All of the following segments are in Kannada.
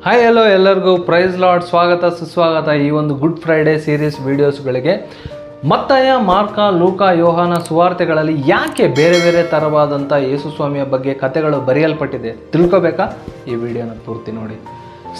ಹಾಯ್ ಹಲೋ ಎಲ್ಲರಿಗೂ ಪ್ರೈಸ್ ಲಾರ್ಡ್ ಸ್ವಾಗತ ಸುಸ್ವಾಗತ ಈ ಒಂದು ಗುಡ್ ಫ್ರೈಡೇ ಸೀರೀಸ್ ವಿಡಿಯೋಸ್ಗಳಿಗೆ. ಮತ್ತಾಯ, ಮಾರ್ಕ, ಲೂಕ, ಯೋಹಾನ ಸುವಾರ್ತೆಗಳಲ್ಲಿ ಯಾಕೆ ಬೇರೆ ಬೇರೆ ಥರವಾದಂಥ ಯೇಸು ಸ್ವಾಮಿಯ ಬಗ್ಗೆ ಕಥೆಗಳು ಬರೆಯಲ್ಪಟ್ಟಿದೆ ತಿಳ್ಕೊಬೇಕಾ? ಈ ವಿಡಿಯೋನ ಪೂರ್ತಿ ನೋಡಿ.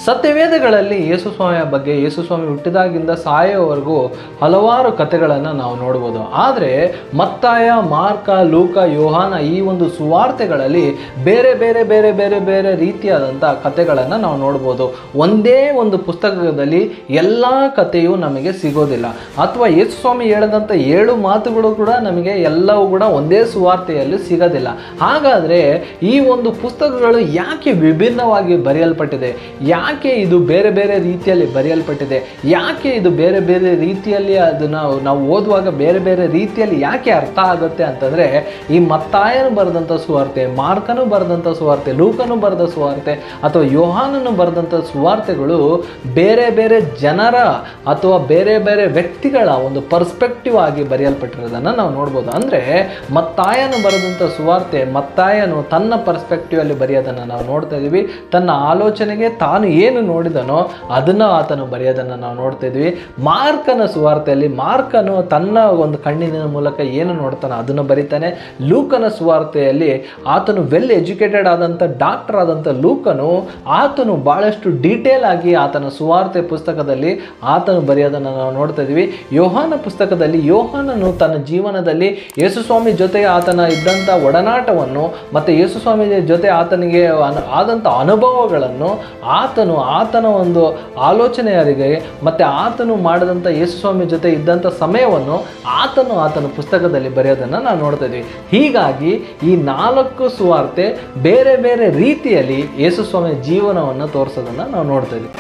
ಸತ್ಯವೇದಗಳಲ್ಲಿ ಯೇಸು ಸ್ವಾಮಿಯ ಬಗ್ಗೆ, ಯೇಸು ಸ್ವಾಮಿ ಹುಟ್ಟಿದಾಗಿಂದ ಸಾಯೋವರೆಗೂ ಹಲವಾರು ಕಥೆಗಳನ್ನು ನಾವು ನೋಡ್ಬೋದು. ಆದರೆ ಮತ್ತಾಯ, ಮಾರ್ಕ, ಲೂಕ, ಯೋಹಾನ ಈ ಒಂದು ಸುವಾರ್ತೆಗಳಲ್ಲಿ ಬೇರೆ ಬೇರೆ ಬೇರೆ ಬೇರೆ ಬೇರೆ ರೀತಿಯಾದಂಥ ಕಥೆಗಳನ್ನು ನಾವು ನೋಡ್ಬೋದು. ಒಂದೇ ಒಂದು ಪುಸ್ತಕದಲ್ಲಿ ಎಲ್ಲ ಕಥೆಯೂ ನಮಗೆ ಸಿಗೋದಿಲ್ಲ, ಅಥವಾ ಯೇಸು ಸ್ವಾಮಿ ಹೇಳಿದಂಥ 7 ಮಾತುಗಳು ಕೂಡ ನಮಗೆ ಎಲ್ಲವೂ ಕೂಡ ಒಂದೇ ಸುವಾರ್ತೆಯಲ್ಲಿ ಸಿಗೋದಿಲ್ಲ. ಹಾಗಾದರೆ ಈ ಒಂದು ಪುಸ್ತಕಗಳು ಯಾಕೆ ವಿಭಿನ್ನವಾಗಿ ಬರೆಯಲ್ಪಟ್ಟಿದೆ? ಯಾಕೆ ಇದು ಬೇರೆ ಬೇರೆ ರೀತಿಯಲ್ಲಿ ಬರೆಯಲ್ಪಟ್ಟಿದೆ? ಯಾಕೆ ಇದು ಬೇರೆ ಬೇರೆ ರೀತಿಯಲ್ಲಿ ಅದನ್ನು ನಾವು ಓದುವಾಗ ಬೇರೆ ಬೇರೆ ರೀತಿಯಲ್ಲಿ ಯಾಕೆ ಅರ್ಥ ಆಗುತ್ತೆ ಅಂತಂದರೆ, ಈ ಮತ್ತಾಯನು ಬರೆದಂಥ ಸುವಾರ್ತೆ, ಮಾರ್ಕನು ಬರೆದಂಥ ಸುವಾರ್ತೆ, ಲೂಕನು ಬರೆದ ಸುವಾರ್ತೆ ಅಥವಾ ಯೋಹಾನನು ಬರೆದಂಥ ಸುವಾರ್ತೆಗಳು ಬೇರೆ ಬೇರೆ ಜನರ ಅಥವಾ ಬೇರೆ ಬೇರೆ ವ್ಯಕ್ತಿಗಳ ಒಂದು ಪರ್ಸ್ಪೆಕ್ಟಿವ್ ಆಗಿ ಬರೆಯಲ್ಪಟ್ಟಿರೋದನ್ನು ನಾವು ನೋಡ್ಬೋದು. ಅಂದರೆ ಮತ್ತಾಯನು ಬರೆದಂಥ ಸುವಾರ್ತೆ, ಮತ್ತಾಯನು ತನ್ನ ಪರ್ಸ್ಪೆಕ್ಟಿವ್ ಅಲ್ಲಿ ಬರೆಯೋದನ್ನು ನಾವು ನೋಡ್ತಾ ಇದ್ದೀವಿ. ತನ್ನ ಆಲೋಚನೆಗೆ ತಾನು ಏನು ನೋಡಿದನೋ ಅದನ್ನು ಆತನು ಬರೆಯೋದನ್ನು ನಾವು ನೋಡ್ತಾ ಇದ್ವಿ. ಮಾರ್ಕನ ಸುವಾರ್ತೆಯಲ್ಲಿ ಮಾರ್ಕನು ತನ್ನ ಒಂದು ಕಣ್ಣಿನ ಮೂಲಕ ಏನು ನೋಡ್ತಾನೋ ಅದನ್ನು ಬರೀತಾನೆ. ಲೂಕನ ಸುವಾರ್ತೆಯಲ್ಲಿ ಆತನು ವೆಲ್ ಎಜುಕೇಟೆಡ್ ಆದಂಥ ಡಾಕ್ಟರ್ ಆದಂಥ ಲೂಕನು ಆತನು ಭಾಳಷ್ಟು ಡೀಟೇಲ್ ಆಗಿ ಆತನ ಸುವಾರ್ತೆ ಪುಸ್ತಕದಲ್ಲಿ ಆತನು ಬರೆಯೋದನ್ನು ನಾವು ನೋಡ್ತಾ ಇದ್ವಿ. ಯೋಹಾನ ಪುಸ್ತಕದಲ್ಲಿ ಯೋಹಾನನು ತನ್ನ ಜೀವನದಲ್ಲಿ ಯೇಸುಸ್ವಾಮಿ ಜೊತೆ ಆತನ ಇದ್ದಂಥ ಒಡನಾಟವನ್ನು ಮತ್ತು ಯೇಸುಸ್ವಾಮಿ ಜೊತೆ ಆತನಿಗೆ ಆದಂಥ ಅನುಭವಗಳನ್ನು ಆತನ ಒಂದು ಆಲೋಚನೆಯರಿಗೆ ಮತ್ತು ಆತನು ಮಾಡಿದಂಥ ಯೇಸುಸ್ವಾಮಿ ಜೊತೆ ಇದ್ದಂಥ ಸಮಯವನ್ನು ಆತನ ಪುಸ್ತಕದಲ್ಲಿ ಬರೆಯೋದನ್ನು ನಾವು ನೋಡ್ತಾ ಇದ್ವಿ. ಹೀಗಾಗಿ ಈ 4 ಸುವಾರ್ತೆ ಬೇರೆ ಬೇರೆ ರೀತಿಯಲ್ಲಿ ಯೇಸುಸ್ವಾಮಿಯ ಜೀವನವನ್ನು ತೋರಿಸೋದನ್ನು ನಾವು ನೋಡ್ತಾ ಇದ್ವಿ.